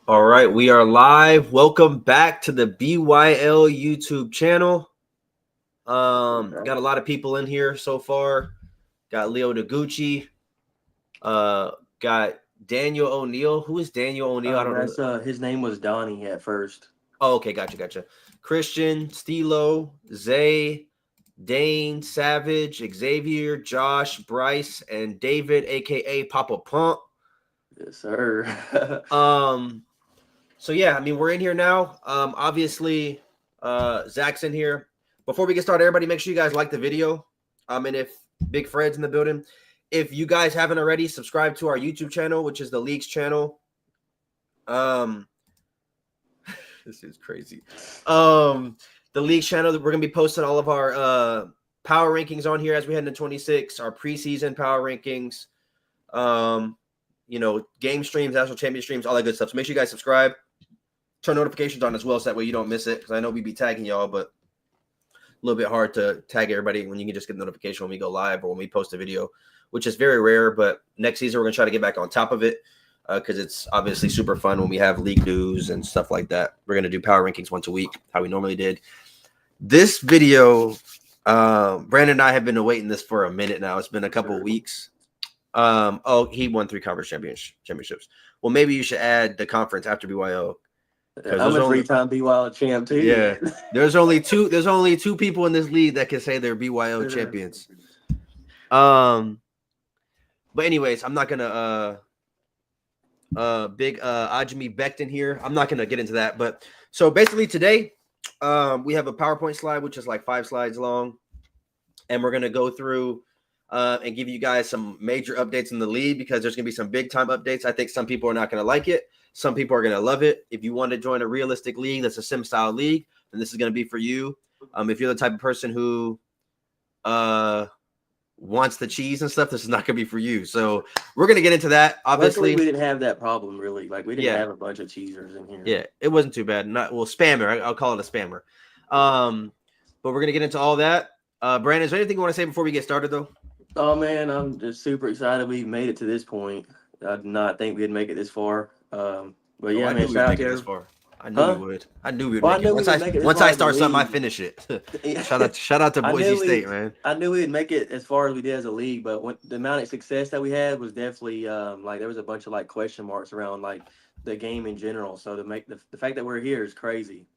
All right, we are live. Welcome back to the BYL YouTube channel. Got a lot of people in here so far. Got Leo Degucci. Uh, got Daniel O'Neill. Who is Daniel O'Neill? I don't know. That's his name was Donnie at first. Oh, okay, gotcha. Christian, Stilo, Zay, Dane, Savage, Xavier, Josh, Bryce, and David, aka Papa Pump. Yes, sir. Um, So yeah, I mean we're in here now. Obviously, Zach's in here. Before we get started, everybody, make sure you guys like the video. And if Big Fred's in the building, if you guys haven't already, subscribe to our YouTube channel, which is the League's channel. Um, this is crazy. The League's channel, we're gonna be posting all of our power rankings on here as we head into 26, our preseason power rankings. Game streams, national champion streams, all that good stuff. So make sure you guys subscribe. Turn notifications on as well, so that way you don't miss it. Because I know we be tagging y'all, but a little bit hard to tag everybody when you can just get a notification when we go live or when we post a video, which is very rare. But next season we're gonna try to get back on top of it because it's obviously super fun when we have league news and stuff like that. We're gonna do power rankings once a week, how we normally did. This video, Brandon and I have been awaiting this for a minute now. It's been a couple of weeks. He won 3 conference championships. Well, maybe you should add the conference after BYO. I'm a 3-time BYL champ too. Yeah, there's only two people in this league that can say they're BYO champions. But anyways, I'm not gonna big Ajmi Becton here. I'm not gonna get into that. But so basically today, we have a PowerPoint slide which is like 5 slides long, and we're gonna go through and give you guys some major updates in the league because there's gonna be some big time updates. I think some people are not gonna like it. Some people are going to love it. If you want to join a realistic league that's a sim style league, then this is going to be for you. If you're the type of person who wants the cheese and stuff, this is not going to be for you. So we're going to get into that. Obviously, luckily we didn't have that problem really. Like we didn't have a bunch of cheesers in here. Yeah, it wasn't too bad. Spammer. I'll call it a spammer. But we're going to get into all that. Brandon, is there anything you want to say before we get started, though? Oh man, I'm just super excited we made it to this point. I did not think we'd make it this far. But yeah, man, shout out to this far. I knew we would. I knew we would make it. Once I start something, I finish it. shout out to Boise State, man. I knew we'd make it as far as we did as a league, but the amount of success that we had was definitely like there was a bunch of like question marks around like the game in general. So to make the fact that we're here is crazy.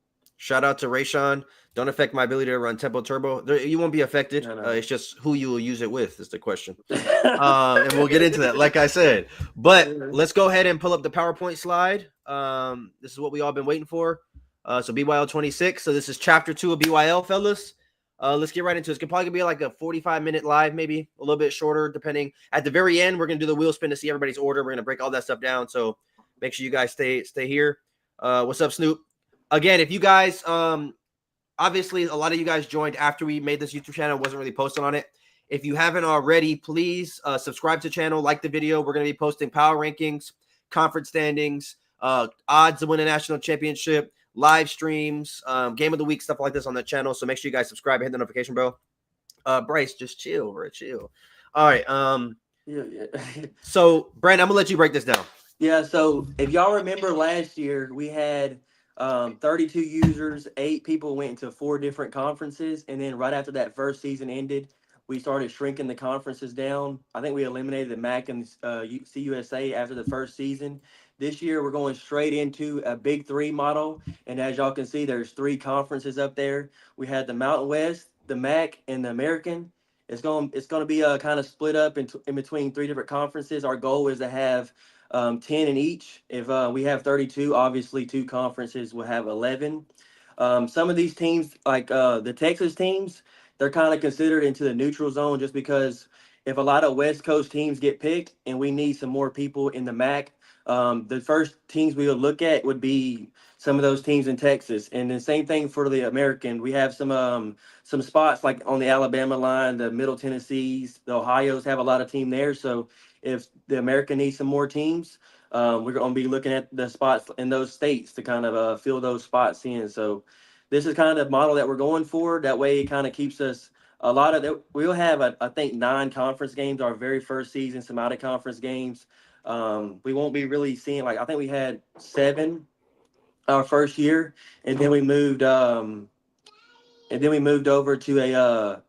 Shout out to Rayshawn. Don't affect my ability to run Tempo Turbo. You won't be affected. No. It's just who you will use it with is the question. And we'll get into that, like I said. But let's go ahead and pull up the PowerPoint slide. This is what we all been waiting for. So BYL26. So this is chapter 2 of BYL, fellas. Let's get right into it. It's probably going to be like a 45-minute live, maybe a little bit shorter, depending. At the very end, we're going to do the wheel spin to see everybody's order. We're going to break all that stuff down. So make sure you guys stay here. What's up, Snoop? Again, if you guys, obviously a lot of you guys joined after we made this YouTube channel, wasn't really posting on it. If you haven't already, please subscribe to the channel, like the video. We're going to be posting power rankings, conference standings, odds to win a national championship, live streams, game of the week, stuff like this on the channel. So make sure you guys subscribe and hit the notification bell. Bryce, just chill, bro, chill. All right. Yeah. So, Brandon, I'm going to let you break this down. Yeah, so if y'all remember last year, we had 32 users, 8 people went into 4 different conferences, and then right after that first season ended, we started shrinking the conferences down. I think we eliminated the MAC and CUSA after the first season. This year, we're going straight into a Big 3 model, and as y'all can see, there's 3 conferences up there. We had the Mountain West, the MAC, and the American. It's going to be kind of split up in between 3 different conferences. Our goal is to have 10 in each. If we have 32, obviously 2 conferences will have 11. Some of these teams, like the Texas teams, they're kind of considered into the neutral zone just because if a lot of West Coast teams get picked and we need some more people in the MAC, the first teams we would look at would be some of those teams in Texas. And the same thing for the American. We have some spots like on the Alabama line, the Middle Tennessees, the Ohios have a lot of team there. So if the American needs some more teams, we're going to be looking at the spots in those states to kind of fill those spots in. So this is kind of the model that we're going for. That way it kind of keeps us a lot of we'll have, I think, 9 conference games our very first season, some out of conference games. We won't be really seeing, like, I think we had 7 our first year, and then we moved over to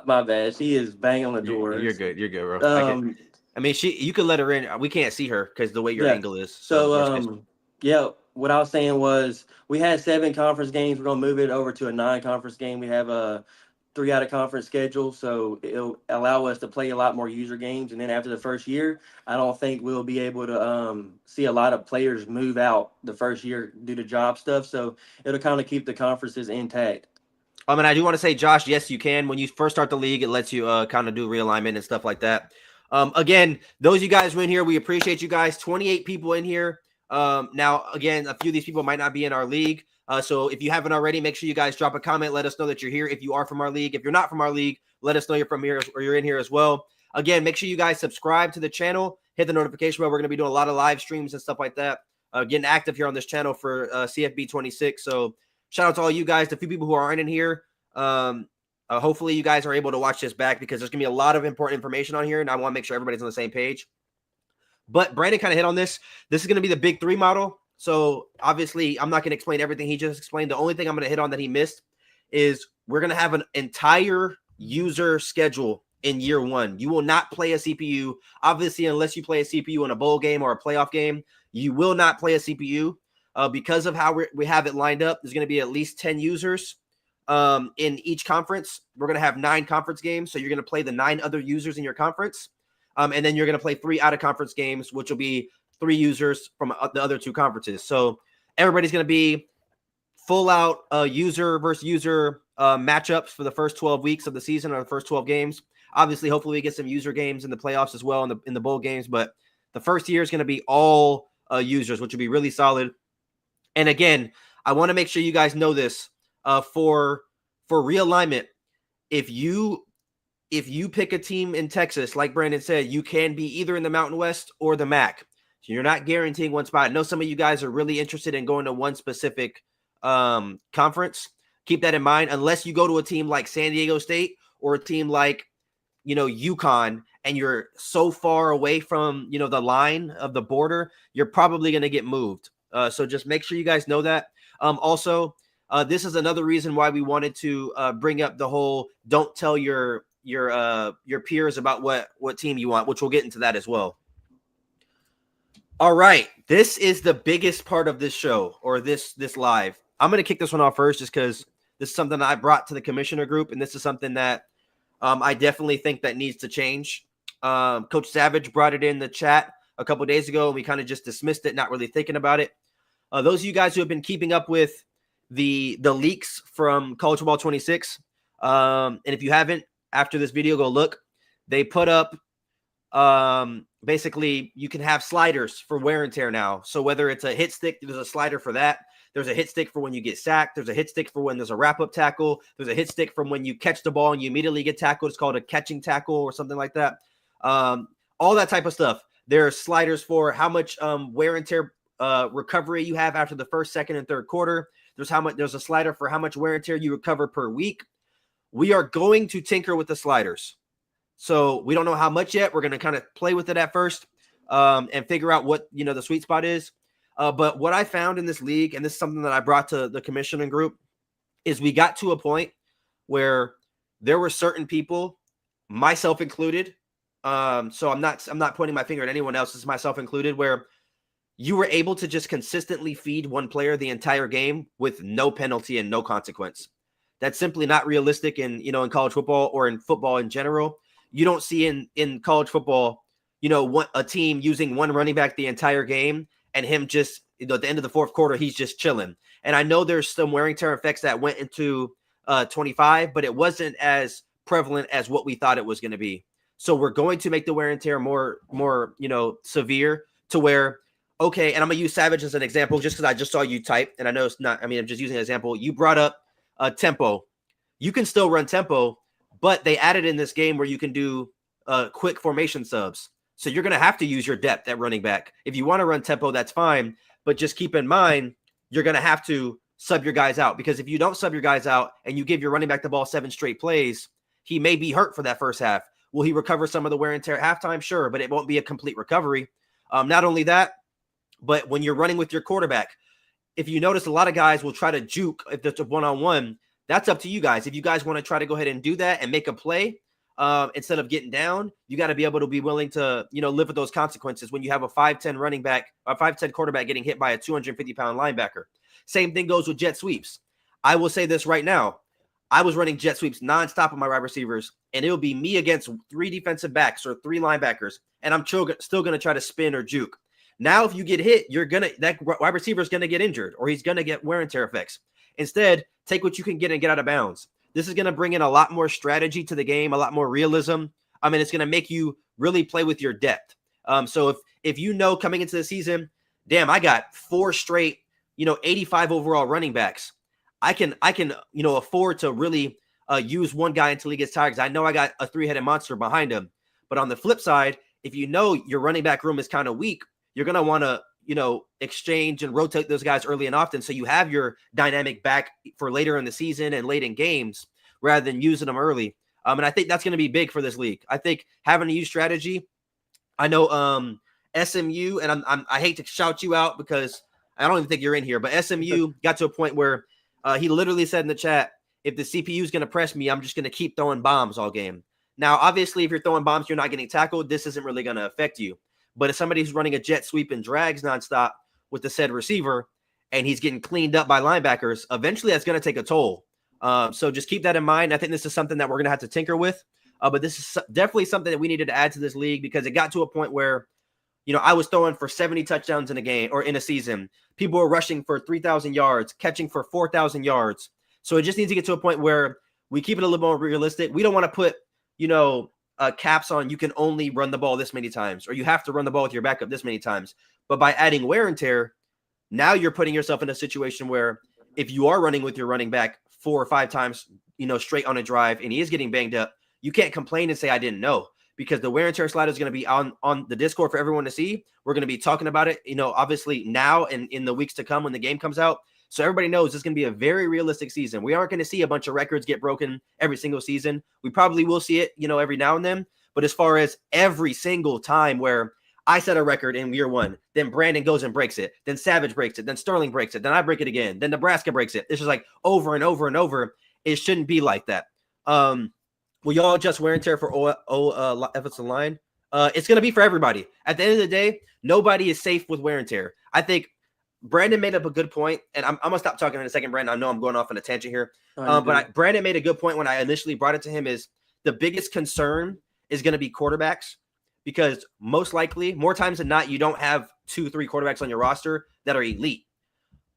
my bad. She is banging on the door. You're good. You're good, bro. Um, I mean, you could let her in. We can't see her because the way your yeah. angle is. So, So, worst case. yeah, what I was saying was we had 7 conference games. We're gonna move it over to a 9 conference game. We have a 3 out of conference schedule, so it'll allow us to play a lot more user games. And then after the first year, I don't think we'll be able to see a lot of players move out the first year due to job stuff. So it'll kind of keep the conferences intact. And I do want to say, Josh, yes, you can. When you first start the league, it lets you kind of do realignment and stuff like that. Again, those of you guys who are in here, we appreciate you guys. 28 people in here. Now, again, a few of these people might not be in our league. So if you haven't already, make sure you guys drop a comment. Let us know that you're here. If you are from our league, if you're not from our league, let us know you're from here or you're in here as well. Again, make sure you guys subscribe to the channel. Hit the notification bell. We're going to be doing a lot of live streams and stuff like that. Getting active here on this channel for CFB26. So shout out to all you guys, the few people who aren't in here. Hopefully you guys are able to watch this back because there's gonna be a lot of important information on here, and I want to make sure everybody's on the same page. But Brandon kind of hit on this. This is gonna be the big 3 model. So obviously, I'm not gonna explain everything he just explained. The only thing I'm gonna hit on that he missed is we're gonna have an entire user schedule in year 1. You will not play a CPU, obviously, unless you play a CPU in a bowl game or a playoff game. You will not play a CPU because of how we have it lined up. There's gonna be at least 10 users. In each conference. We're going to have 9 conference games. So you're going to play the 9 other users in your conference. And then you're going to play 3 out of conference games, which will be 3 users from the other 2 conferences. So everybody's going to be full out user versus user matchups for the first 12 weeks of the season or the first 12 games. Obviously, hopefully we get some user games in the playoffs as well in the bowl games. But the first year is going to be all users, which will be really solid. And again, I want to make sure you guys know this. For realignment, if you pick a team in Texas, like Brandon said, you can be either in the Mountain West or the MAC. So you're not guaranteeing one spot. I know some of you guys are really interested in going to one specific conference. Keep that in mind. Unless you go to a team like San Diego State or a team like, UConn, and you're so far away from, the line of the border, you're probably going to get moved. So just make sure you guys know that. Also, this is another reason why we wanted to bring up the whole don't tell your peers about what team you want, which we'll get into that as well. All right, this is the biggest part of this show or this live. I'm going to kick this one off first just because this is something that I brought to the commissioner group, and this is something that I definitely think that needs to change. Coach Savage brought it in the chat a couple of days ago, and we kind of just dismissed it, not really thinking about it. Those of you guys who have been keeping up with the leaks from College Football 26. And if you haven't, after this video, go look. They put up basically you can have sliders for wear and tear now. So whether it's a hit stick, there's a slider for that. There's a hit stick for when you get sacked. There's a hit stick for when there's a wrap-up tackle. There's a hit stick from when you catch the ball and you immediately get tackled. It's called a catching tackle or something like that. All that type of stuff. There are sliders for how much wear and tear recovery you have after the first, second, and third quarter. There's a slider for how much wear and tear you recover per week. We are going to tinker with the sliders. So we don't know how much yet. We're going to kind of play with it at first and figure out what, the sweet spot is. But what I found in this league, and this is something that I brought to the commissioning group, is we got to a point where there were certain people, myself included. So I'm not pointing my finger at anyone else. This is myself included, where you were able to just consistently feed one player the entire game with no penalty and no consequence. That's simply not realistic in college football or in football in general. You don't see in college football, a team using one running back the entire game and him just, at the end of the fourth quarter, he's just chilling. And I know there's some wear and tear effects that went into 25, but it wasn't as prevalent as what we thought it was going to be. So we're going to make the wear and tear more severe to where, okay, and I'm going to use Savage as an example just because I just saw you type, and I know it's not, I'm just using an example. You brought up tempo. You can still run tempo, but they added in this game where you can do quick formation subs. So you're going to have to use your depth at running back. If you want to run tempo, that's fine, but just keep in mind, you're going to have to sub your guys out, because if you don't sub your guys out and you give your running back the ball 7 straight plays, he may be hurt for that first half, Will he recover some of the wear and tear at halftime? Sure, but it won't be a complete recovery. Not only that, but when you're running with your quarterback, if you notice, a lot of guys will try to juke if it's a one-on-one. That's up to you guys. If you guys want to try to go ahead and do that and make a play instead of getting down, you got to be able to be willing to, live with those consequences when you have a 5'10 running back, a 5'10 quarterback getting hit by a 250-pound linebacker. Same thing goes with jet sweeps. I will say this right now. I was running jet sweeps nonstop with my wide receivers, and it'll be me against 3 defensive backs or 3 linebackers, and I'm still going to try to spin or juke. Now, if you get hit, that wide receiver is going to get injured, or he's going to get wear and tear effects. Instead, take what you can get and get out of bounds. This is going to bring in a lot more strategy to the game, a lot more realism. I mean, it's going to make you really play with your depth. So if coming into the season, damn, I got 4 straight, 85 overall running backs. I can afford to really use one guy until he gets tired, because I know I got a 3-headed monster behind him. But on the flip side, if your running back room is kind of weak, you're going to want to, exchange and rotate those guys early and often, so you have your dynamic back for later in the season and late in games rather than using them early. And I think that's going to be big for this league. I think having to use strategy. I know SMU, and I hate to shout you out because I don't even think you're in here, but SMU got to a point where he literally said in the chat, if the CPU is going to press me, I'm just going to keep throwing bombs all game. Now, obviously, if you're throwing bombs, you're not getting tackled. This isn't really going to affect you. But if somebody's running a jet sweep and drags nonstop with the said receiver and he's getting cleaned up by linebackers, eventually that's going to take a toll. So just keep that in mind. I think this is something that we're going to have to tinker with. But this is definitely something that we needed to add to this league, because it got to a point where, I was throwing for 70 touchdowns in a game or in a season. People were rushing for 3,000 yards, catching for 4,000 yards. So it just needs to get to a point where we keep it a little more realistic. We don't want to put, caps on you can only run the ball this many times, or you have to run the ball with your backup this many times. But by adding wear and tear, now you're putting yourself in a situation where if you are running with your running back 4 or 5 times, straight on a drive, and he is getting banged up, you can't complain and say, I didn't know, because the wear and tear slide is going to be on the Discord for everyone to see. We're going to be talking about it, obviously now and in the weeks to come when the game comes out. So everybody knows this is going to be a very realistic season. We aren't going to see a bunch of records get broken every single season. We probably will see it, every now and then. But as far as every single time where I set a record in year 1, then Brandon goes and breaks it, then Savage breaks it, then Sterling breaks it, then I break it again, then Nebraska breaks it. It's just like over and over and over. It shouldn't be like that. Will y'all adjust wear and tear for offensive line? It's going to be for everybody. At the end of the day, nobody is safe with wear and tear. I think Brandon made up a good point, and I'm going to stop talking in a second, Brandon. I know I'm going off on a tangent here. Brandon made a good point when I initially brought it to him, is the biggest concern is going to be quarterbacks, because most likely, more times than not, you don't have 2-3 quarterbacks on your roster that are elite.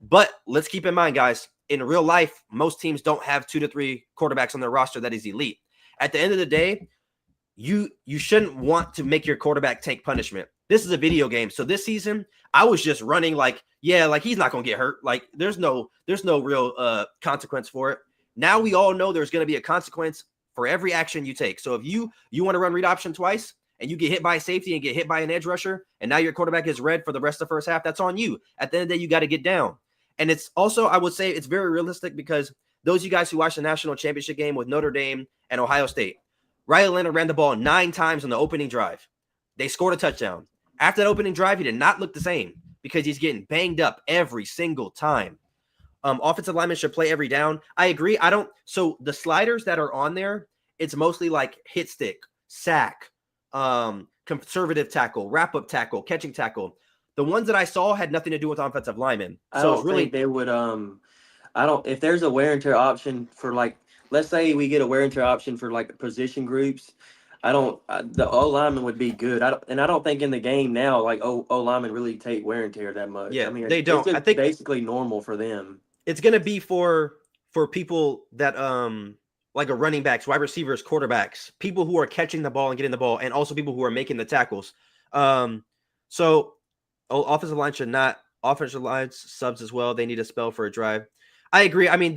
But let's keep in mind, guys, in real life, most teams don't have 2 to 3 quarterbacks on their roster that is elite. At the end of the day, you shouldn't want to make your quarterback take punishment. This is a video game. So this season, I was just running like he's not going to get hurt. Like there's no real consequence for it. Now we all know there's going to be a consequence for every action you take. So if you want to run read option twice and you get hit by a safety and get hit by an edge rusher, and now your quarterback is red for the rest of the first half, that's on you. At the end of the day, you got to get down. And it's also, I would say, it's very realistic, because those of you guys who watched the national championship game with Notre Dame and Ohio State, Riley Leonard ran the ball 9 times on the opening drive. They scored a touchdown. After that opening drive, he did not look the same, because he's getting banged up every single time. Offensive linemen should play every down. I agree. So the sliders that are on there, it's mostly like hit stick, sack, conservative tackle, wrap up tackle, catching tackle. The ones that I saw had nothing to do with offensive linemen. So it's really, they would. If there's a wear and tear option for, like, let's say we get a wear and tear option for like position groups, the O lineman would be good. I don't think in the game now, like O linemen really take wear and tear that much. Yeah, I mean, they don't. It's I think basically normal for them. It's going to be for people that like a running backs, wide receivers, quarterbacks, people who are catching the ball and getting the ball, and also people who are making the tackles. So offensive line should not. Offensive lines subs as well. They need a spell for a drive. I agree. I mean,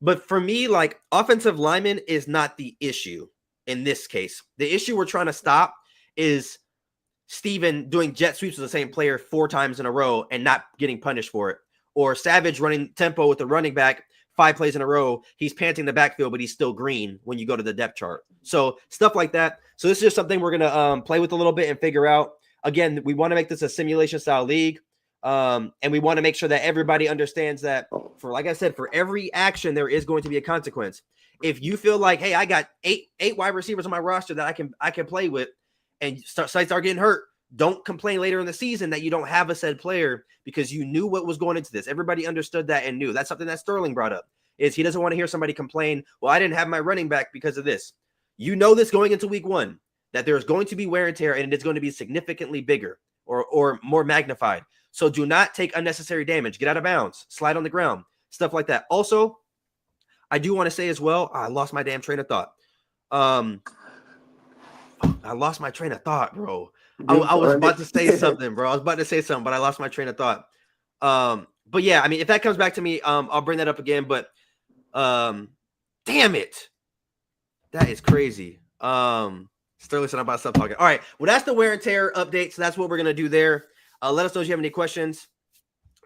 but for me, like, offensive lineman is not the issue in this case. The issue we're trying to stop is Steven doing jet sweeps with the same player 4 times in a row and not getting punished for it. Or Savage running tempo with the running back 5 plays in a row, he's panting the backfield, but he's still green when you go to the depth chart. So stuff like that. So this is just something we're going to play with a little bit and figure out. Again, we want to make this a simulation style league. And we want to make sure that everybody understands that like I said, for every action, there is going to be a consequence. If you feel like, hey, I got eight wide receivers on my roster that I can play with, and sites are getting hurt, don't complain later in the season that you don't have a said player, because you knew what was going into this. Everybody understood that and knew. That's something that Sterling brought up, is he doesn't want to hear somebody complain, well, I didn't have my running back because of this. You know this going into week 1, that there's going to be wear and tear, and it's going to be significantly bigger or more magnified. So do not take unnecessary damage. Get out of bounds. Slide on the ground. Stuff like that. Also, I do want to say as well, I lost my damn train of thought. I lost my train of thought, bro. I was about to say something, bro. I was about to say something, but I lost my train of thought. But yeah, I mean, if that comes back to me, I'll bring that up again. But damn it. That is crazy. Sterling said I'm about to stop talking. All right. Well, that's the wear and tear update. So that's what we're going to do there. Let us know if you have any questions.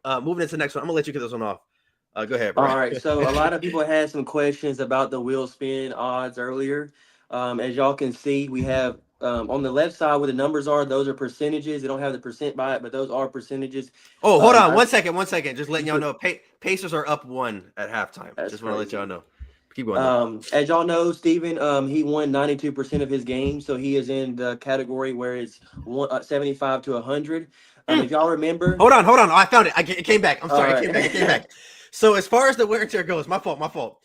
Moving into the next one. I'm going to let you get this one off. Go ahead, bro. All right. So a lot of people had some questions about the wheel spin odds earlier. As y'all can see, we have on the left side where the numbers are, those are percentages. They don't have the percent by it, but those are percentages. Oh, hold on. One second. Just letting y'all know. Pacers are up 1 at halftime. Just want to let y'all know. Keep going. As y'all know, Steven, he won 92% of his games. So he is in the category where it's 75 to 100. If y'all remember. Hold on. Oh, I found it. It came back. I'm sorry. Right. It came back. So as far as the wear and tear goes, my fault.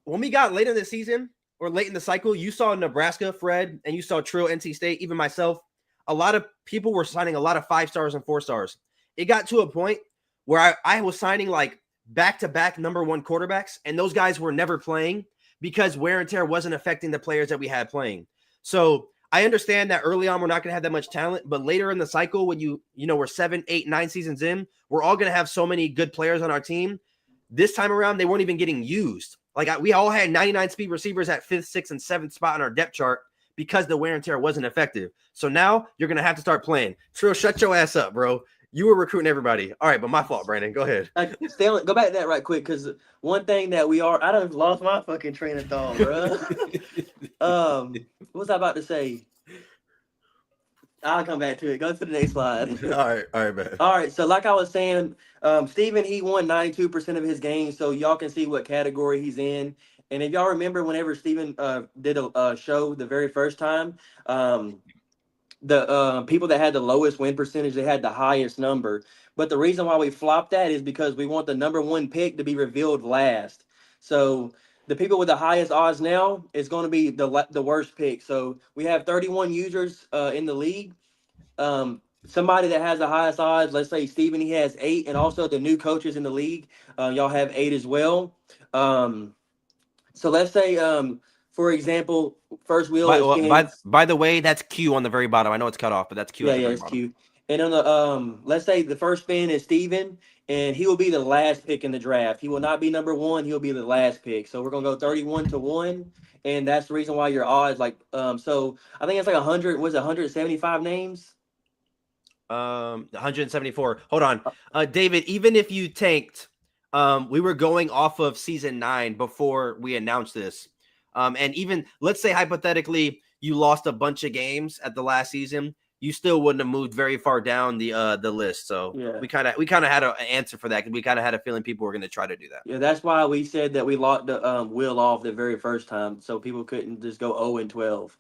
When we got late in the season or late in the cycle, you saw Nebraska, Fred, and you saw Trill, NC State, even myself. A lot of people were signing a lot of 5 stars and 4 stars. It got to a point where I was signing like back-to-back #1 quarterbacks, and those guys were never playing because wear and tear wasn't affecting the players that we had playing. So I understand that early on we're not going to have that much talent, but later in the cycle, when you know we're 7, 8, 9 seasons in, we're all going to have so many good players on our team. This time around, they weren't even getting used. Like we all had 99 speed receivers at 5th, 6th, and 7th spot on our depth chart because the wear and tear wasn't effective. So now you're going to have to start playing. Trill, shut your ass up, bro. You were recruiting everybody. All right, but my fault, Brandon. Go ahead. Stanley, go back to that right quick, because one thing that I done lost my fucking train of thought, bro. What was I about to say? I'll come back to it. Go to the next slide. All right, man. All right, so like I was saying, Steven, he won 92% of his games, so y'all can see what category he's in. And if y'all remember, whenever Steven did a show the very first time, the people that had the lowest win percentage, they had the highest number. But the reason why we flopped that is because we want the #1 pick to be revealed last. So the people with the highest odds now is going to be the worst pick. So we have 31 users in the league. Somebody that has the highest odds, let's say Steven, he has 8, and also the new coaches in the league, y'all have 8 as well. So let's say, for example, first wheel. By the way, that's Q on the very bottom. I know it's cut off, but that's Q. Yeah, it's Q. And on the let's say the first spin is Steven, and he will be the last pick in the draft. He will not be #1. He'll be the last pick. So we're gonna go 31 to 1, and that's the reason why your odds so I think it's like 100. Was it 175 names? 174. Hold on, David. Even if you tanked, we were going off of season 9 before we announced this. And even let's say hypothetically you lost a bunch of games at the last season, you still wouldn't have moved very far down the list. So yeah. we kind of had an answer for that, because we kind of had a feeling people were going to try to do that. Yeah, that's why we said that we locked the wheel off the very first time, so people couldn't just go 0-12.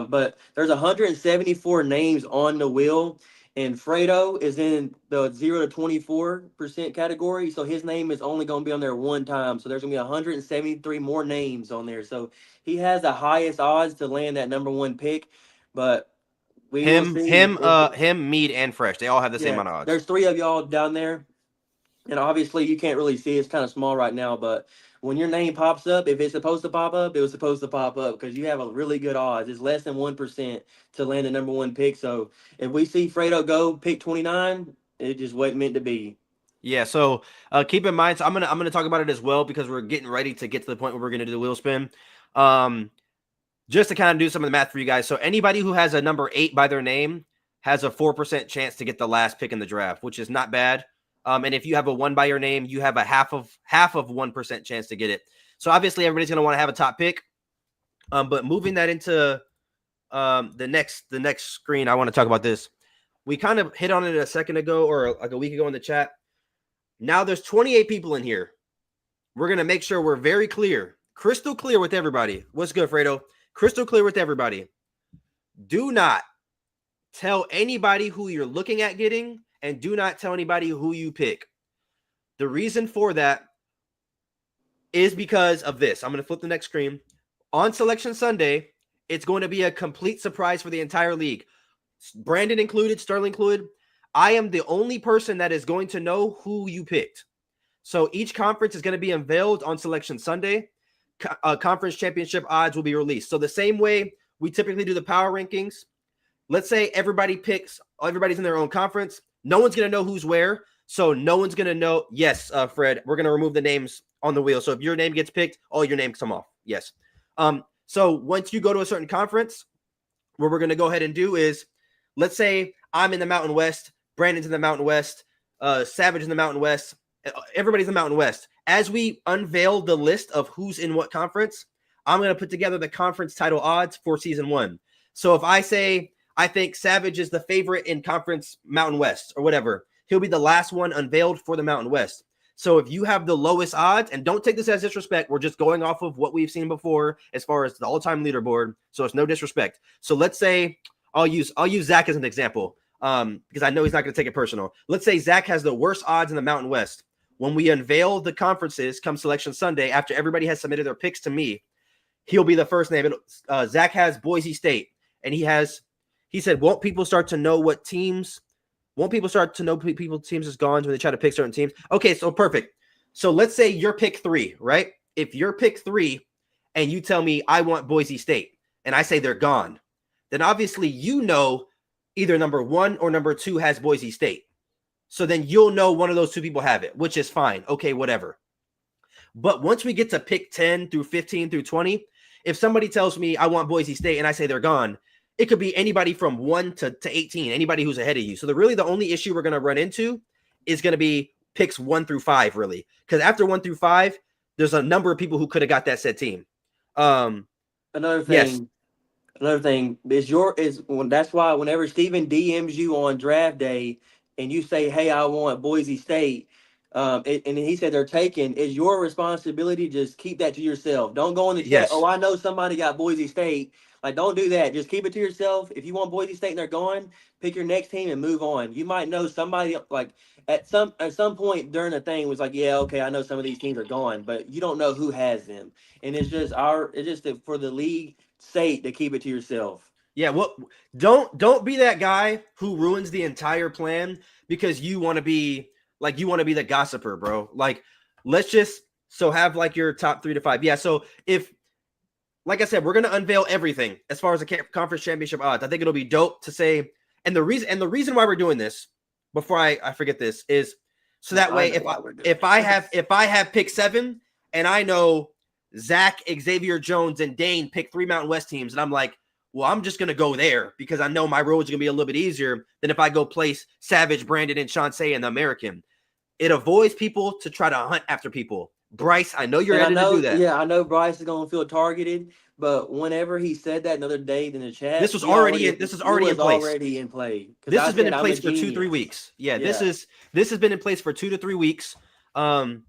But there's 174 names on the wheel, and Fredo is in the 0 to 24% category, so his name is only going to be on there one time. So there's going to be 173 more names on there. So he has the highest odds to land that #1 pick, but him, Mead, and Fresh, they all have the same amount of odds. There's 3 of y'all down there, and obviously you can't really see. It's kind of small right now, but when your name pops up, if it's supposed to pop up, it was supposed to pop up, because you have a really good odds. It's less than 1% to land the #1 pick. So if we see Fredo go pick 29, it just wasn't meant to be. Yeah, so keep in mind. So I'm gonna talk about it as well, because we're getting ready to get to the point where we're gonna do the wheel spin. Just to kind of do some of the math for you guys. So anybody who has a number 8 by their name has a 4% chance to get the last pick in the draft, which is not bad. And if you have a 1 by your name, you have a half of 1% chance to get it. So obviously everybody's going to want to have a top pick. But moving that into the next screen, I want to talk about this. We kind of hit on it a second ago or like a week ago in the chat. Now there's 28 people in here. We're going to make sure we're very clear, crystal clear with everybody. What's good, Fredo? Crystal clear with everybody. Do not tell anybody who you're looking at getting, and do not tell anybody who you pick. The reason for that is because of this. I'm going to flip the next screen. On Selection Sunday, it's going to be a complete surprise for the entire league. Brandon included, Sterling included. I am the only person that is going to know who you picked. So each conference is going to be unveiled on Selection Sunday. Conference championship odds will be released. So the same way we typically do the power rankings, let's say everybody's in their own conference. No one's going to know who's where. So no one's going to know. Yes, Fred, we're going to remove the names on the wheel. So if your name gets picked, all your names come off. Yes. So once you go to a certain conference, what we're going to go ahead and do is, let's say I'm in the Mountain West, Brandon's in the Mountain West, Savage in the Mountain West, everybody's in the Mountain West. As we unveil the list of who's in what conference, I'm going to put together the conference title odds for season 1. So if I say I think Savage is the favorite in conference Mountain West or whatever, he'll be the last one unveiled for the Mountain West. So if you have the lowest odds, and don't take this as disrespect, we're just going off of what we've seen before as far as the all-time leaderboard. So it's no disrespect. So let's say I'll use Zach as an example because I know he's not going to take it personal. Let's say Zach has the worst odds in the Mountain West. When we unveil the conferences come Selection Sunday, after everybody has submitted their picks to me, he'll be the first name. Zach has Boise State, and he said, won't people start to know what teams? Won't people start to know teams is gone when they try to pick certain teams? Okay, so perfect. So let's say you're pick 3, right? If you're pick 3 and you tell me I want Boise State and I say they're gone, then obviously you know either number 1 or number 2 has Boise State. So then you'll know one of those 2 people have it, which is fine. Okay, whatever. But once we get to pick 10 through 15 through 20, if somebody tells me I want Boise State and I say they're gone, it could be anybody from 1 to 18, anybody who's ahead of you. So the only issue we're going to run into is going to be picks 1 through 5, really. Because after 1 through 5, there's a number of people who could have got that said team. Another thing is that's why whenever Steven DMs you on draft day and you say, hey, I want Boise State, and he said they're taken, it's your responsibility to just keep that to yourself. Don't go in the chat, Yes. oh, I know somebody got Boise State. Like, don't do that. Just keep it to yourself. If you want Boise State and they're gone, pick your next team and move on. You might know somebody, like, at some point during the thing was like, yeah, okay, I know some of these teams are gone, but you don't know who has them. And it's just for the league sake to keep it to yourself. Yeah, well, don't be that guy who ruins the entire plan because you want to be the gossiper, bro. Like, let's just have like your top 3 to 5. Yeah, so if, like I said, we're going to unveil everything as far as the conference championship odds. I think it'll be dope to say, and the reason why we're doing this, before I forget this, is so that way if I have pick 7 and I know Zach, Xavier Jones, and Dane pick 3 Mountain West teams, and I'm like, well, I'm just going to go there because I know my road's going to be a little bit easier than if I go place Savage, Brandon, and Chauncey in the American. It avoids people to try to hunt after people. Bryce, I know you're ready to do that. Yeah, I know Bryce is going to feel targeted, but whenever he said that another day in the chat, this was already in place. This has been in place for 2-3 weeks. Yeah, this has been in place for 2 to 3 weeks. Can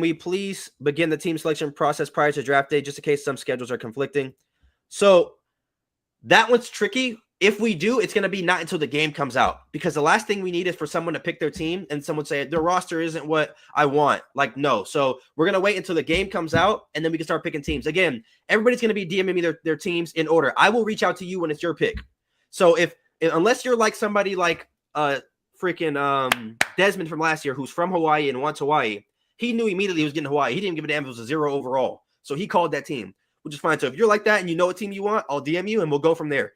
we please begin the team selection process prior to draft day, just in case some schedules are conflicting? So that one's tricky. If we do, it's going to be not until the game comes out, because the last thing we need is for someone to pick their team and someone say their roster isn't what I want. Like, no. So we're going to wait until the game comes out and then we can start picking teams. Again, everybody's going to be DMing me their teams in order. I will reach out to you when it's your pick. So unless you're like somebody like freaking Desmond from last year, who's from Hawaii and wants Hawaii, he knew immediately he was getting Hawaii. He didn't give a damn if it was a 0 overall. So he called that team, which is fine. So if you're like that and you know what team you want, I'll DM you and we'll go from there.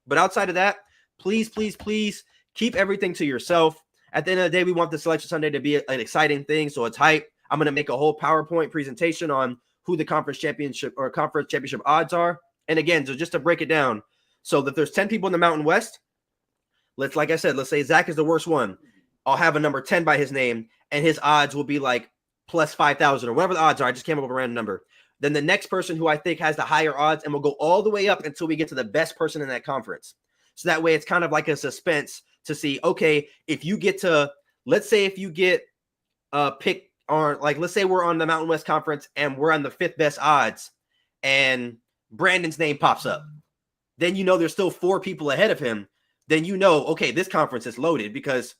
But outside of that, please, please, please keep everything to yourself. At the end of the day, we want the Selection Sunday to be an exciting thing, so it's hype. I'm going to make a whole PowerPoint presentation on who the conference championship odds are. And again, so just to break it down, so that there's 10 people in the Mountain West, like I said, let's say Zach is the worst one. I'll have a number 10 by his name, and his odds will be like plus 5,000 or whatever the odds are. I just came up with a random number. Then the next person who I think has the higher odds, and we'll go all the way up until we get to the best person in that conference. So that way it's kind of like a suspense to see, okay, if you get to, let's say if you get pick on, like, let's say we're on the Mountain West Conference and we're on the 5th best odds and Brandon's name pops up. Then you know there's still 4 people ahead of him. Then you know, okay, this conference is loaded because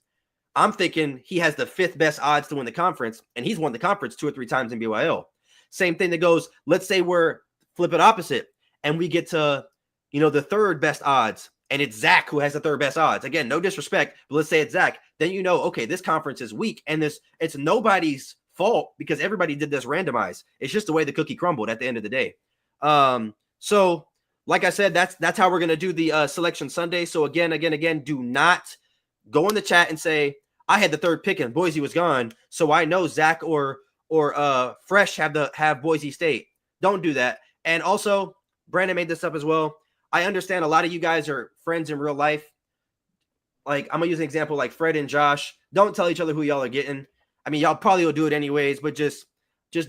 I'm thinking he has the 5th best odds to win the conference, and he's won the conference 2 or 3 times in BYL. Same thing that goes, let's say we're flip it opposite and we get to, you know, the 3rd best odds and it's Zach who has the 3rd best odds. Again, no disrespect, but let's say it's Zach. Then you know, okay, this conference is weak and it's nobody's fault because everybody did this randomized. It's just the way the cookie crumbled at the end of the day. So like I said, that's how we're going to do the selection Sunday. So again, do not go in the chat and say, I had the 3rd pick and Boise was gone, so I know Zach or Fresh have Boise State. Don't do that. And also, Brandon made this up as well. I understand a lot of you guys are friends in real life. Like, I'm gonna use an example like Fred and Josh. Don't tell each other who y'all are getting. I mean, y'all probably will do it anyways, but just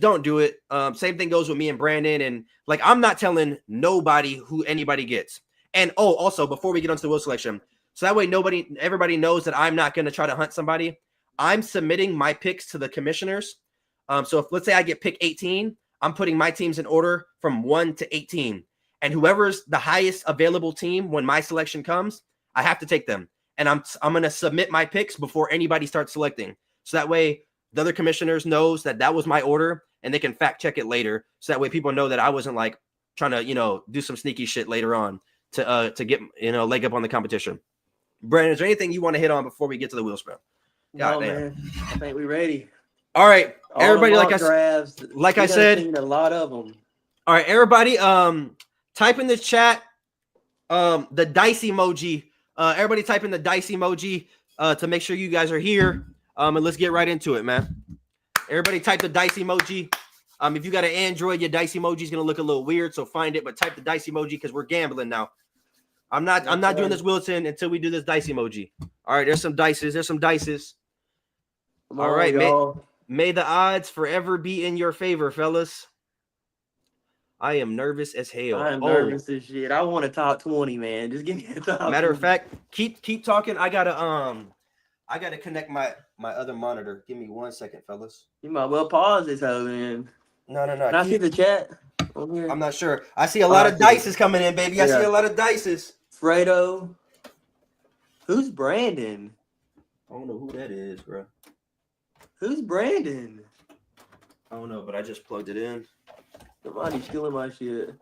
don't do it. Same thing goes with me and Brandon. And like, I'm not telling nobody who anybody gets. And also before we get onto the wheel selection, so that way everybody knows that I'm not gonna try to hunt somebody. I'm submitting my picks to the commissioners. So if, let's say I get pick 18, I'm putting my teams in order from 1 to 18. And whoever's the highest available team when my selection comes, I have to take them. And I'm going to submit my picks before anybody starts selecting. So that way the other commissioners knows that was my order and they can fact check it later. So that way people know that I wasn't like trying to, you know, do some sneaky shit later on to get, you know, leg up on the competition. Brandon, is there anything you want to hit on before we get to the wheel spin? No, man. I think we're ready. All right, everybody. Like I said, a lot of them. All right, everybody. Type in the chat the dice emoji. Everybody type in the dice emoji to make sure you guys are here. And let's get right into it, man. Everybody type the dice emoji. If you got an Android, your dice emoji is gonna look a little weird, so find it. But type the dice emoji because we're gambling now. I'm not doing this Wilson until we do this dice emoji. All right, there's some dices. There's some dices. All right, may the odds forever be in your favor, fellas. I am nervous as hell. I am nervous as shit. I want a top 20, man. Just give me a top. Matter of fact, keep talking. I gotta connect my other monitor. Give me 1 second, fellas. You might well pause this hoe, man. No. Can I see the chat on here? I'm not sure. I see a lot of dices coming in, baby. I see a lot of dices. Fredo. Who's Brandon? I don't know who that is, bro. Who's Brandon? I don't know, but I just plugged it in. Somebody's stealing my shit.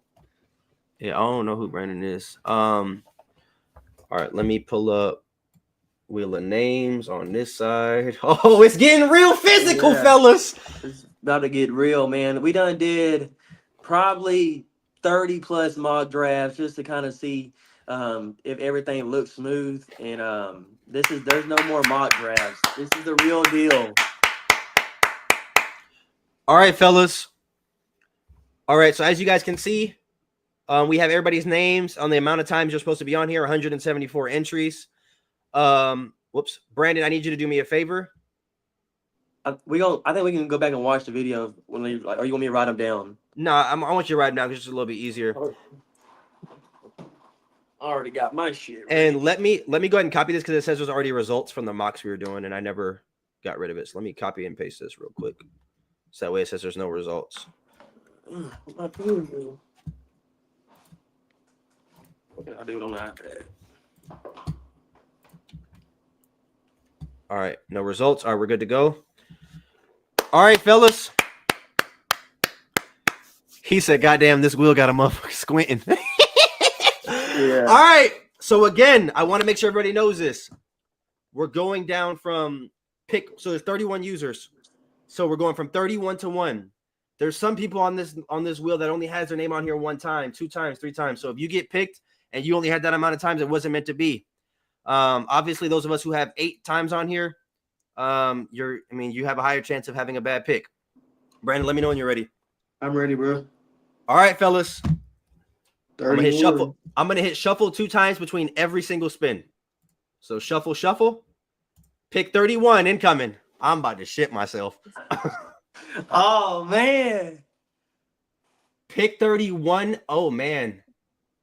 Yeah, I don't know who Brandon is. All right, let me pull up wheel of names on this side. Oh, it's getting real physical, fellas. It's about to get real, man. We done did probably 30 plus mock drafts just to kind of see if everything looks smooth. And there's no more mock drafts. This is the real deal. All right, fellas. All right, so as you guys can see, we have everybody's names on the amount of times you're supposed to be on here, 174 entries. Whoops. Brandon, I need you to do me a favor. I think we can go back and watch the video or you want me to write them down? No, I want you to write them down because it's just a little bit easier. I already got my shit ready. And let me go ahead and copy this because it says there's already results from the mocks we were doing, and I never got rid of it. So let me copy and paste this real quick. So that way it says there's no results. What can I do it on the iPad? All right, no results. All right, we're good to go. All right, fellas. He said, "Goddamn, this wheel got a motherfucker squinting." Yeah. All right. So again, I want to make sure everybody knows this. We're going down from pick. So there's 31 users. So we're going from 31 to 1. There's some people on this wheel that only has their name on here 1 time, 2 times, 3 times. So if you get picked and you only had that amount of times, it wasn't meant to be. Obviously, those of us who have 8 times on here, you have a higher chance of having a bad pick. Brandon, let me know when you're ready. I'm ready, bro. All right, fellas. 31. I'm gonna hit shuffle. I'm gonna hit shuffle 2 times between every single spin. So shuffle, shuffle. Pick 31 incoming. I'm about to shit myself. Oh, man. Pick 31. Oh, man.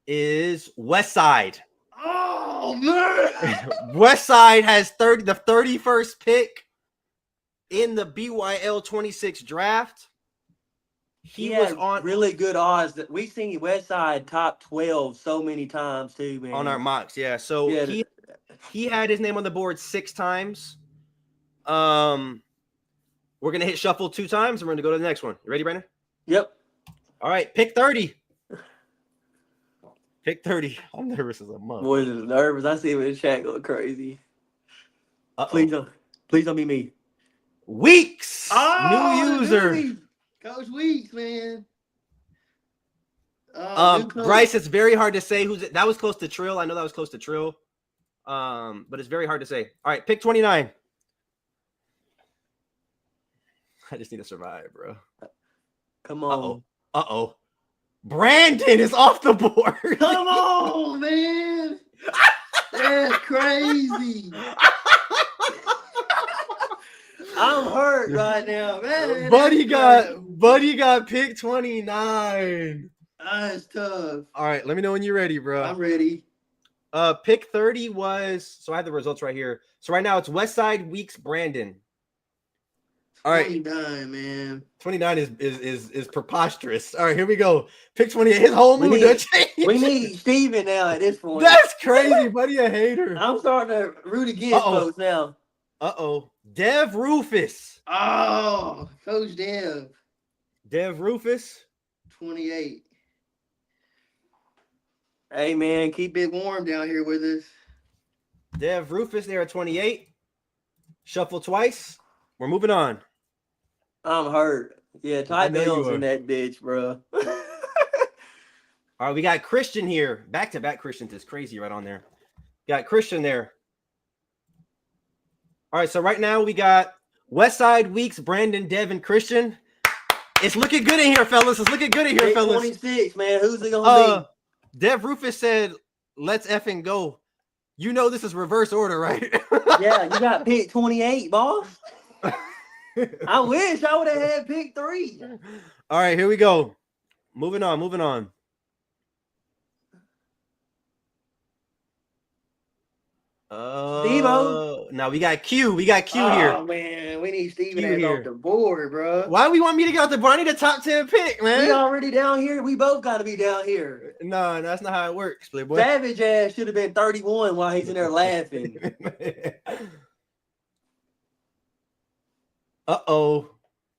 Is West Side. Oh, man. West Side has the 31st pick in the BYL26 draft. He was on really good odds. That we've seen Westside top 12 so many times too, man. On our mocks, yeah. So he had his name on the board 6 times. We're gonna hit shuffle 2 times, and we're gonna go to the next one. You ready, Brandon? Yep. All right, pick 30. Pick 30. I'm nervous as a mother. Boys is nervous. I see him in the chat going crazy. Please don't be me. Weeks. New user. Coach Weeks, man. Bryce, it's very hard to say who's it. That was close to Trill. I know that was close to Trill. But it's very hard to say. All right, pick 29. I just need to survive, bro. Come on. Uh-oh. Brandon is off the board. Come on, man. That's crazy. I'm hurt right now, man. Buddy got pick 29. That's tough. All right, let me know when you're ready, bro. I'm ready. Pick 30 was, so I have the results right here. So right now it's Westside Weeks Brandon. All right. 29, man. 29 is preposterous. All right, here we go. Pick 28. His whole mood done changed. We need Steven now at this point. That's crazy, buddy. A hater. I'm starting to root against folks now. Dev Rufus. Oh, Coach Dev. Dev Rufus. 28. Hey, man, keep it warm down here with us. Dev Rufus there at 28. Shuffle twice. We're moving on. I'm hurt. Yeah, Ty Bell's in that bitch, bro. All right, we got Christian here. Back-to-back Christians is crazy right on there. Got Christian there. All right, so right now we got Westside Weeks, Brandon, Dev, and Christian. It's looking good in here, fellas. It's looking good in here, fellas. 26, man. Who's it gonna be? Dev Rufus said, "Let's effing go." You know this is reverse order, right? Yeah, you got pick 28, boss. I wish I would have had pick 3. All right, here we go. Moving on. Steve-O. Now we got Q. We got Q here. Oh, man. We need Steven off the board, bro. Why do we want me to get off the board? I need a top 10 pick, man. We already down here. We both got to be down here. No, that's not how it works, Playboy. Savage ass should have been 31 while he's in there laughing.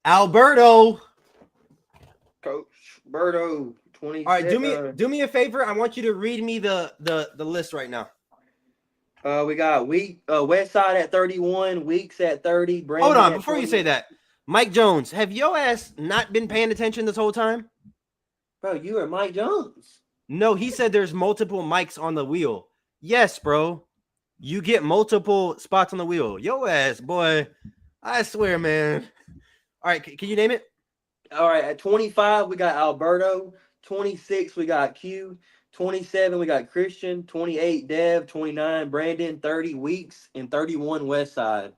Alberto. Coach Berto, 26. All right, do me a favor. I want you to read me the list right now. We got Westside at 31, Weeks at 30. Brandon Hold on, before you say that, Mike Jones, have your ass not been paying attention this whole time? Bro, you are Mike Jones. No, he said there's multiple mics on the wheel. Yes, bro. You get multiple spots on the wheel. Yo ass, boy. I swear, man. All right, can you name it? All right, at 25, we got Alberto. 26, we got Q. 27, we got Christian. 28, Dev. 29, Brandon. 30, Weeks. And 31, Westside.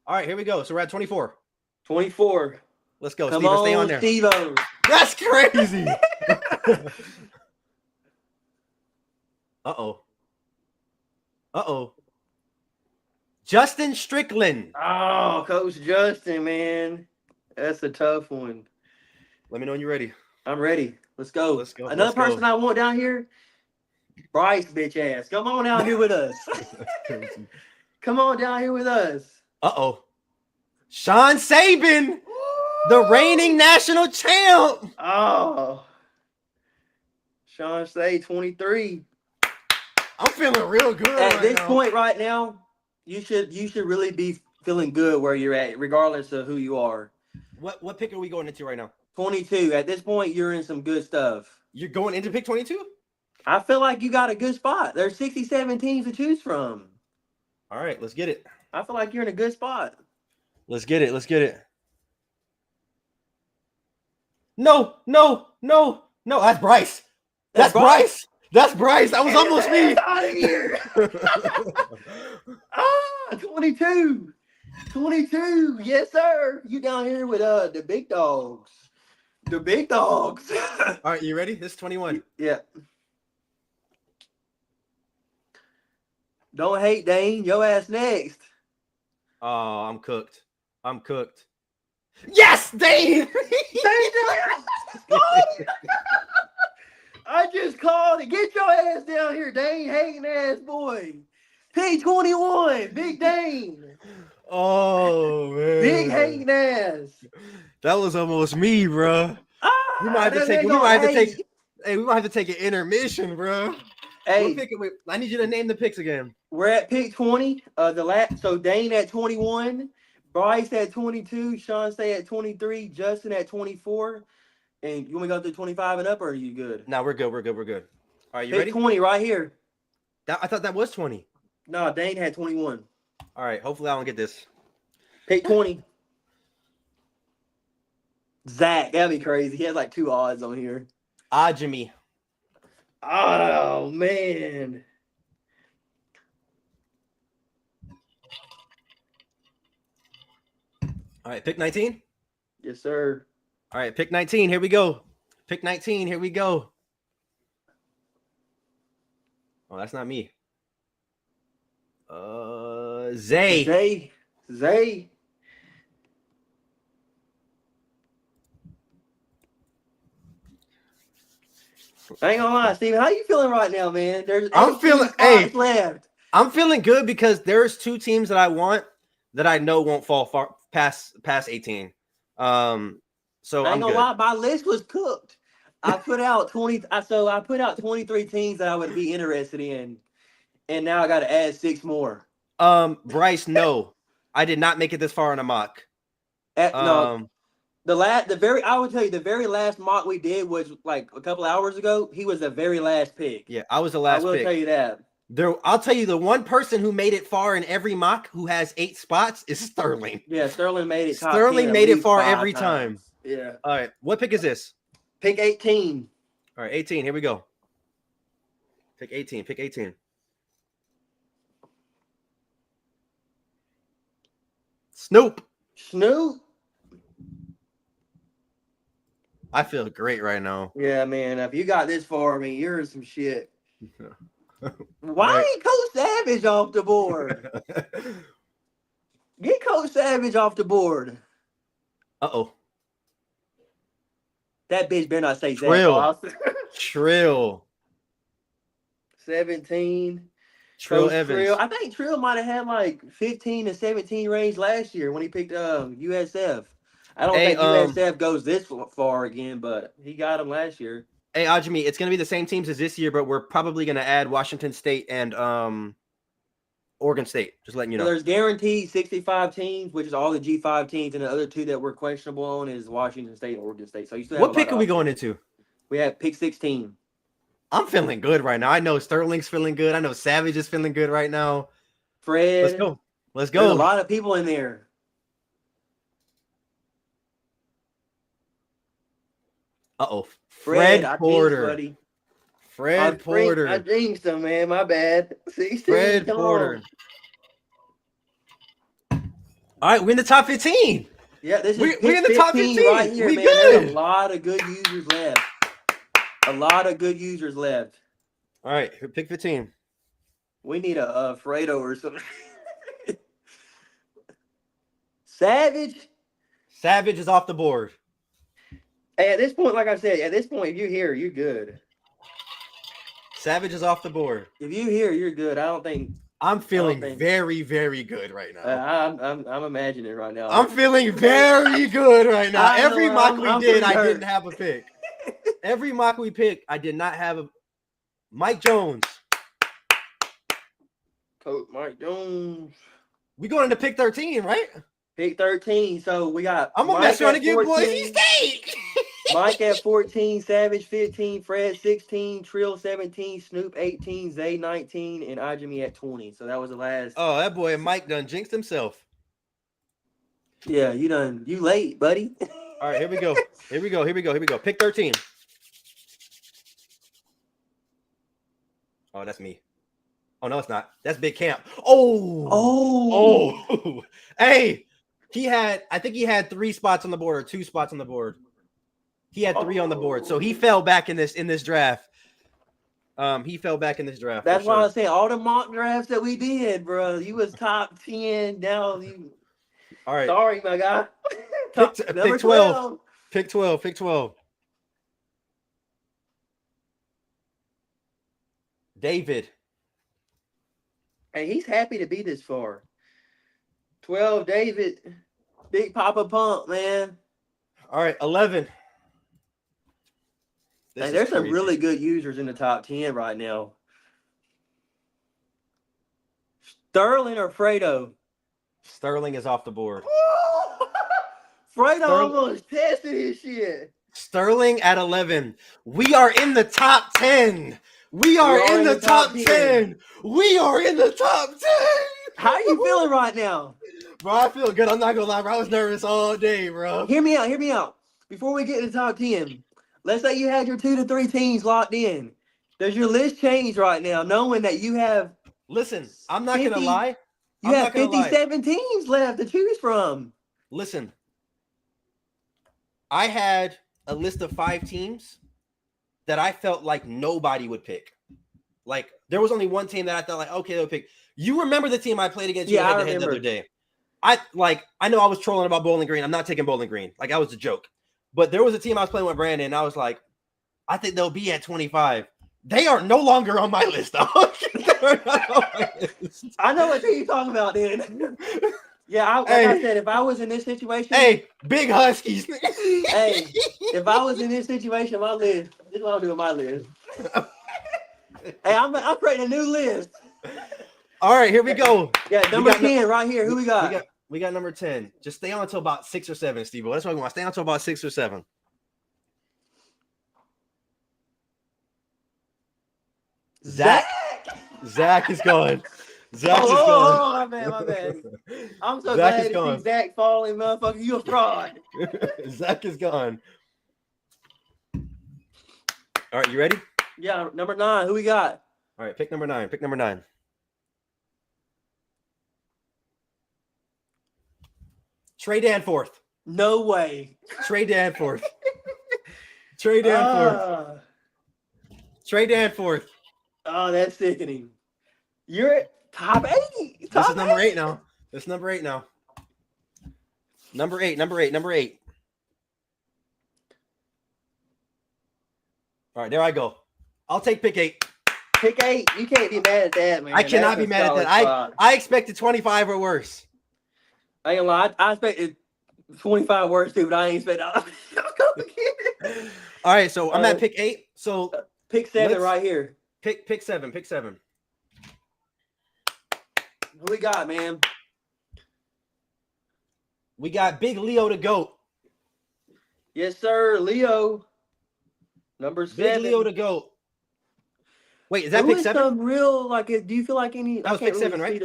All right, here we go. So we're at 24. 24. Let's go. Come on, stay on there. Steve-O. That's crazy. Uh-oh. Justin Strickland. Oh, Coach Justin, man. That's a tough one. Let me know when you're ready. I'm ready. Let's go. Let's go. Another person I want down here, Bryce, bitch ass. Come on down here with us. Come on down here with us. Sean Saban, the reigning national champ. Oh. Sean Say, 23. I'm feeling real good. At this point right now, you should really be feeling good where you're at, regardless of who you are. What pick are we going into right now? 22. At this point, you're in some good stuff. You're going into pick 22? I feel like you got a good spot. There's 67 teams to choose from. All right, let's get it. I feel like you're in a good spot. Let's get it. No. That's Bryce. That's Bryce. That was almost me. Out of here. 22. 22. Yes, sir. You down here with the big dogs. The big dogs. All right, you ready? This is 21. Yeah. Don't hate, Dane. Your ass next. Oh, I'm cooked. I'm cooked. Yes, Dane! I just called it. Get your ass down here, Dane. Hating ass boy. P21. Big Dane. Oh, man. Big hating ass. That was almost me, bro. We might have to that take. nigga We might have to hate. take. Hey, we might have to take an intermission, bro. Hey, What pick? Wait, I need you to name the picks again. we're at pick 20. So Dane at 21, Bryce at 22, Sean Stay at 23, Justin at 24. And you want me to go through 25 and up, or are you good? No, we're good. We're good. We're good. All right, you Pick ready? 20 right here. I thought that was 20. No, Dane had 21. All right. Hopefully, I don't get this. Pick 20. Zach, that'd be crazy. He has like 2 odds on here. Jimmy. Oh, man. All right, pick 19. Yes, sir. All right, pick 19. Here we go. Pick 19. Here we go. Oh, that's not me. Zay. Zay. I ain't gonna lie, Steven. How you feeling right now, man? There's I'm 18 feeling- spots hey. left. I'm feeling good because there's 2 teams that I want that I know won't fall far past 18. So I ain't I'm gonna good. lie, my list was cooked. I put out 20. So I put out 23 teams that I would be interested in, and now I got to add 6 more. Bryce, no, I did not make it this far in a mock. No, I would tell you the very last mock we did was like a couple hours ago. He was the very last pick. Yeah, I was the last I will pick. tell you that. I'll tell you the one person who made it far in every mock who has 8 spots is Sterling. Yeah, Sterling made it. Top Sterling 10 made at it least far 5 every time. times. Yeah. All right, what pick is this? Pick 18. All right, 18. Here we go. Pick 18. Pick 18. Snoop. I feel great right now. Yeah, man. If you got this far, I mean, you're in some shit. Why Right. ain't Coach Savage off the board? Get Coach Savage off the board. Uh-oh. That bitch better not say Trill. Zach. Trill. 17. Trill Coach Evans. Trill. I think Trill might have had like 15 to 17 range last year when he picked USF. I don't think USF goes this far again, but he got him last year. Hey, Ajmi, it's going to be the same teams as this year, but we're probably going to add Washington State and Oregon State. Just letting you know. So there's guaranteed 65 teams, which is all the G5 teams, and the other 2 that we're questionable on is Washington State and Oregon State. So you still have what pick are we going into? We have pick 16. I'm feeling good right now. I know Sterling's feeling good. I know Savage is feeling good right now. Fred. Let's go. Let's go. There's a lot of people in there. Uh-oh. Fred Porter. Buddy. Fred Porter. I jinxed him, man. My bad. 16. Fred Porter. All right, we're in the top 15. Yeah, this is we're in the top 15 right here, we man. good. There's a lot of good users left. All right, pick 15. We need a Fredo or something. Savage is off the board. Hey, at this point, like I said, if you're here, you're good. Savage is off the board. If you're here, you're good. I'm feeling very, very good right now. I'm imagining it right now. I'm feeling very good right now. Every mock we did, I didn't have a pick. Every mock we picked, I did not have a Mike Jones. Coach Mike Jones. We going into pick 13, right? Pick 13. So we got. I'm gonna mess around and get Boise State. Mike at 14, Savage 15, Fred 16, Trill 17, Snoop 18, Zay 19, and Ajimi at 20. So that was the last. Oh, that boy Mike done jinxed himself. Yeah, you late, buddy. All right, here we go. Here we go. Pick 13. Oh, that's me. Oh no, it's not. That's Big Camp. Oh. Hey, I think he had 3 spots on the board or 2 spots on the board. He had 3 on the board, so he fell back in this draft. He fell back in this draft. That's why I say all the mock drafts that we did, bro. You was top 10. Now you. All right. Sorry, my guy. Pick 12. Pick 12. Pick 12. David. Hey, he's happy to be this far. 12, David. Big Papa Pump, man. All right, 11. Hey, there's some really good users in the top 10 right now. Sterling or Fredo? Sterling is off the board. Fredo almost tested his shit. Sterling at 11. We are in the top 10. We are in the top 10. We are in the top 10. How are you feeling right now? Bro, I feel good. I'm not going to lie, bro. I was nervous all day, bro. Hear me out. Before we get to the top 10, let's say you had your 2 to 3 teams locked in. Does your list change right now, knowing that you have... Listen, I'm not going to lie. You have 57 teams left to choose from. Listen, I had a list of 5 teams that I felt like nobody would pick. Like, there was only one team that I thought like, okay, they'll pick. You remember the team I played against you head-to-head the other day. I know I was trolling about Bowling Green. I'm not taking Bowling Green. Like, I was a joke. But there was a team I was playing with Brandon, and I was like, I think they'll be at 25. They are no longer on my list, dog. I know what you're talking about, then. Yeah, I said, if I was in this situation... Hey, big Huskies. Hey, if I was in this situation, my list... This is what I'm doing my list. Hey, I'm creating a new list. All right, here we go. Yeah, number 10 right here. Who we got? We got number 10. Just stay on until about 6 or 7, Steve. That's what I want. Stay on until about 6 or 7. Zach is going. Zach is going. Oh, my bad. I'm so glad to see Zach falling, motherfucker. You a fraud. Zach is gone. All right, you ready? Yeah, number 9. Who we got? All right, pick number 9. Pick number 9. Trey Danforth. No way. Trey Danforth. Trey Danforth. Trey Danforth. Oh, that's sickening. You're at top 8. This is number 8 now. This is number 8 now. Number 8. All right, there I go. I'll take pick 8. Pick 8. You can't be mad at that, man. I cannot be mad at that. I expected 25 or worse. I ain't gonna lie. I expected 25 worse too, but I ain't expected. All right, so I'm at pick 8. So pick 7 right here. Pick 7. Pick 7. Who we got, man? We got Big Leo the GOAT. Yes, sir. Leo. Number 7. Big Leo the GOAT. Wait, is that pick 7? Some real, like, do you feel like any... That was pick 7, right?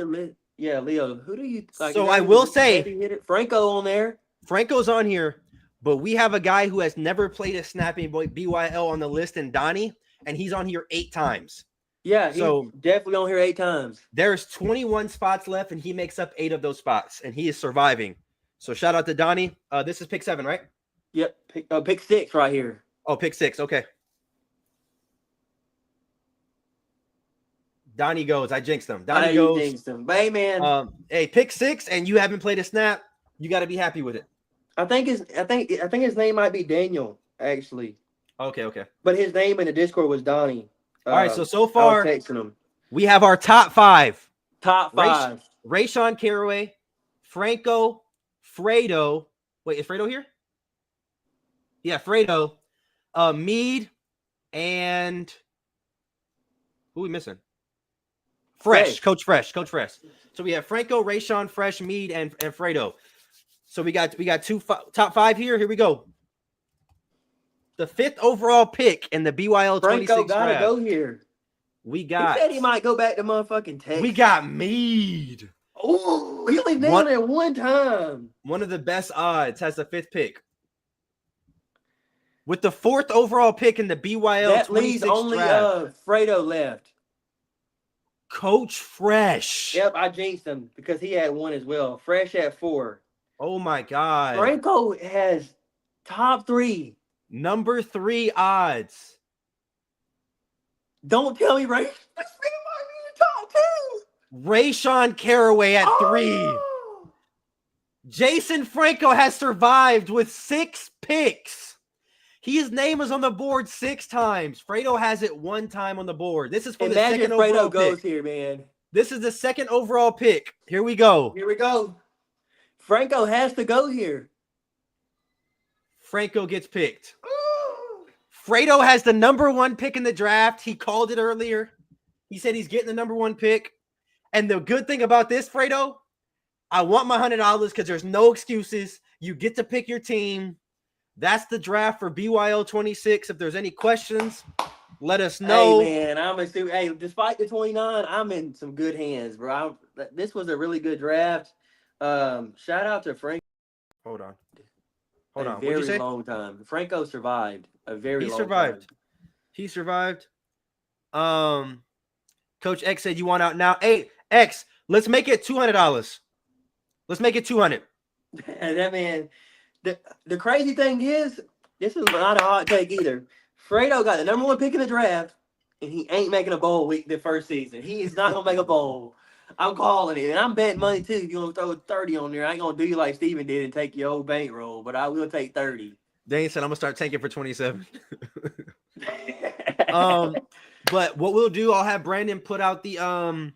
Yeah, Leo. Who do you... Like, so I will say... Franco on there. Franco's on here, but we have a guy who has never played a snapping BYL on the list, and Donnie, and he's on here 8 times. Yeah, he's definitely on here 8 times. There's 21 spots left, and he makes up 8 of those spots, and he is surviving. So shout out to Donnie. This is pick 7, right? Yep. Pick 6 right here. Oh, pick 6. Okay. Donnie goes. I jinxed him. Donnie goes. You jinxed him. But hey, man. Hey, pick 6, and you haven't played a snap. You got to be happy with it. I think his name might be Daniel, actually. Okay. But his name in the Discord was Donnie. All right, so far, I was texting him. We have our top 5. Top 5. Rayshawn Caraway, Franco, Fredo. Wait, is Fredo here? Yeah, Fredo, Mead, and who are we missing? Fresh. Coach Fresh. So we have Franco, Rayshawn, Fresh, Mead, and Fredo. So we got 2 top 5 here. Here we go. The 5th overall pick in the BYL26 Franco gotta draft. go here. We got. He said he might go back to motherfucking Texas. We got Mead. Oh, he only nailed it 1 time. One of the best odds has the 5th pick. With the 4th overall pick in the BYL26 that leaves only draft. Fredo left. Coach Fresh. Yep, I jinxed him because he had 1 as well. Fresh at 4. Oh my God. Franco has top 3. Number 3 odds. Don't tell me Ray. This nigga might be in the top 2. Rayshawn Caraway at 3. Oh! Jason Franco has survived with 6 picks. His name is on the board 6 times. Fredo has it 1 time on the board. This is for the second overall Fredo goes pick. here, man. This is the second overall pick. Here we go. Here we go. Franco has to go here. Franco gets picked. Fredo has the number 1 pick in the draft. He called it earlier. He said he's getting the number 1 pick. And the good thing about this, Fredo, I want my $100 because there's no excuses. You get to pick your team. That's the draft for BYL26. If there's any questions, let us know. Hey, man, hey, despite the 29, I'm in some good hands, bro. This was a really good draft. Shout out to Frank. Hold on. Very long time. Franco survived a very long time. He survived. Coach X said you want out now. Hey, X, let's make it $200. Let's make it 200. And that man, the crazy thing is, this is not a hot take either. Fredo got the number 1 pick in the draft, and he ain't making a bowl week the first season. He is not gonna make a bowl. I'm calling it, and I'm betting money too. If you're gonna throw 30 on there, I ain't gonna do you like Steven did and take your old bankroll, but I will take 30. Dane said I'm gonna start tanking for 27. But what we'll do, I'll have Brandon put out the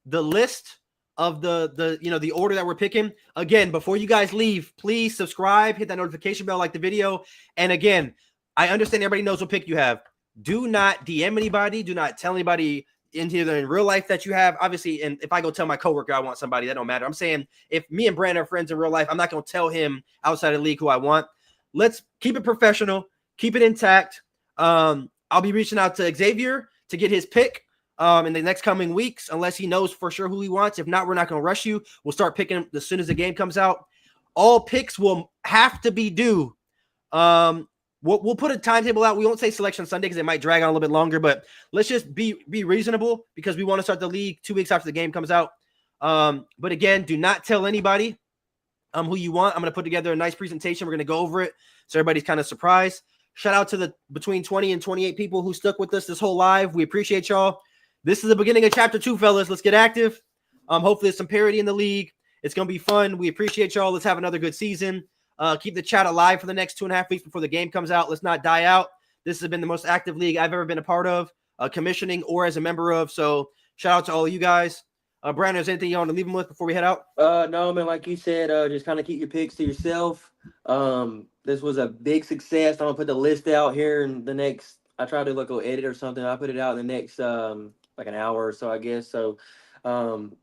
list of the order that we're picking. Again, before you guys leave, please subscribe, hit that notification bell, like the video. And again, I understand everybody knows what pick you have. Do not DM anybody. Do not tell anybody in real life that you have. Obviously, and if I go tell my coworker I want somebody, that don't matter. I'm saying if me and Brandon are friends in real life, I'm not going to tell him outside of the league who I want. Let's keep it professional. Keep it intact. I'll be reaching out to Xavier to get his pick in the next coming weeks, unless he knows for sure who he wants. If not, we're not going to rush you. We'll start picking as soon as the game comes out. All picks will have to be due. We'll put a timetable out. We won't say Selection Sunday because it might drag on a little bit longer, but let's just be reasonable because we want to start the league 2 weeks after the game comes out. But again, do not tell anybody who you want. I'm going to put together a nice presentation. We're going to go over it so everybody's kind of surprised. Shout out to the between 20 and 28 people who stuck with us this whole live. We appreciate y'all. This is the beginning of Chapter 2, fellas. Let's get active. Hopefully there's some parity in the league. It's going to be fun. We appreciate y'all. Let's have another good season. Keep the chat alive for the next 2.5 weeks before the game comes out. Let's not die out. This has been the most active league I've ever been a part of, commissioning or as a member of. So shout out to all of you guys. Brandon, is anything you want to leave them with before we head out? No, man, like you said, just kind of keep your picks to yourself. This was a big success. I'm going to put the list out here in the next, I try to do like a edit or something. I'll put it out in the next, like an hour or so, I guess. So,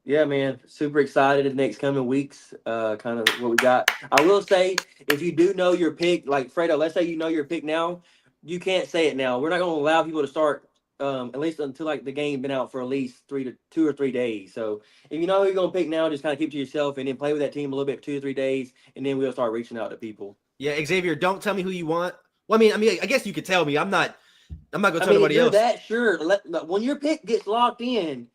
yeah, man, super excited the next coming weeks, kind of what we got. I will say, if you do know your pick, like Fredo, let's say you know your pick now, you can't say it now. We're not going to allow people to start at least until like the game been out for at least 2 or 3 days. So if you know who you're going to pick now, just kind of keep it to yourself and then play with that team a little bit for 2 or 3 days, and then we'll start reaching out to people. Yeah, Xavier, don't tell me who you want. Well, I mean, I guess you could tell me. I'm not going to tell anybody else. That sure. When your pick gets locked in,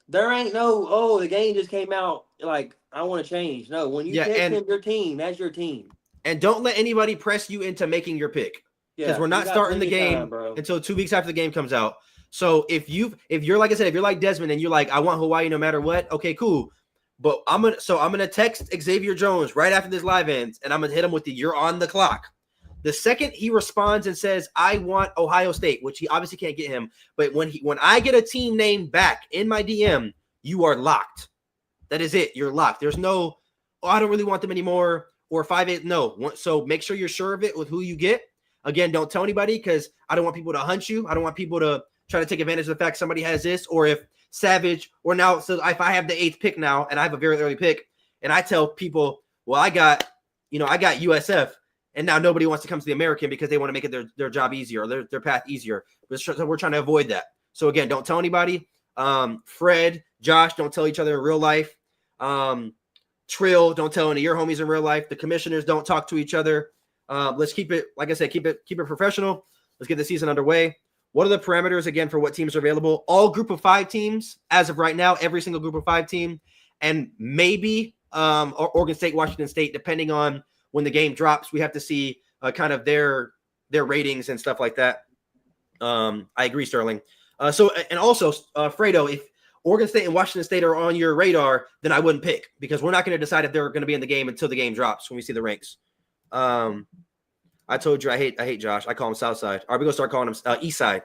there ain't no, the game just came out, like, I want to change. No, when you pick your team, that's your team. And don't let anybody press you into making your pick. Because we're not starting the game until 2 weeks after the game comes out. So if you're like I said, if you're like Desmond and you're like, I want Hawaii no matter what, okay, cool. But I'm gonna text Xavier Jones right after this live ends, and I'm gonna hit him with you're on the clock. The second he responds and says, I want Ohio State, which he obviously can't get him, but when I get a team name back in my DM, you are locked. That is it. You're locked. There's no, I don't really want them anymore, or 5-8. No. So make sure you're sure of it with who you get. Again, don't tell anybody because I don't want people to hunt you. I don't want people to try to take advantage of the fact somebody has this, or if Savage, or now, so if I have the 8th pick now and I have a very early pick and I tell people, well, I got USF, and now nobody wants to come to the American because they want to make it their job easier, or their path easier. So we're trying to avoid that. So again, don't tell anybody. Fred, Josh, don't tell each other in real life. Trill, don't tell any of your homies in real life. The commissioners don't talk to each other. Let's keep it, like I said, keep it professional. Let's get the season underway. What are the parameters again for what teams are available? All group of 5 teams as of right now, every single group of 5 team, and maybe Oregon State, Washington State, depending on when the game drops. We have to see kind of their ratings and stuff like that. I agree, Sterling. So also, Fredo, if Oregon State and Washington State are on your radar, then I wouldn't pick, because we're not going to decide if they're going to be in the game until the game drops when we see the ranks. I told you I hate Josh. I call him Southside. Are we gonna start calling him Eastside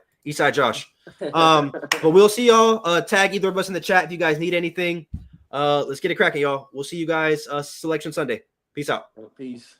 Josh? But we'll see y'all. Tag either of us in the chat if you guys need anything. Let's get it cracking, y'all. We'll see you guys Selection Sunday. Peace out. Peace.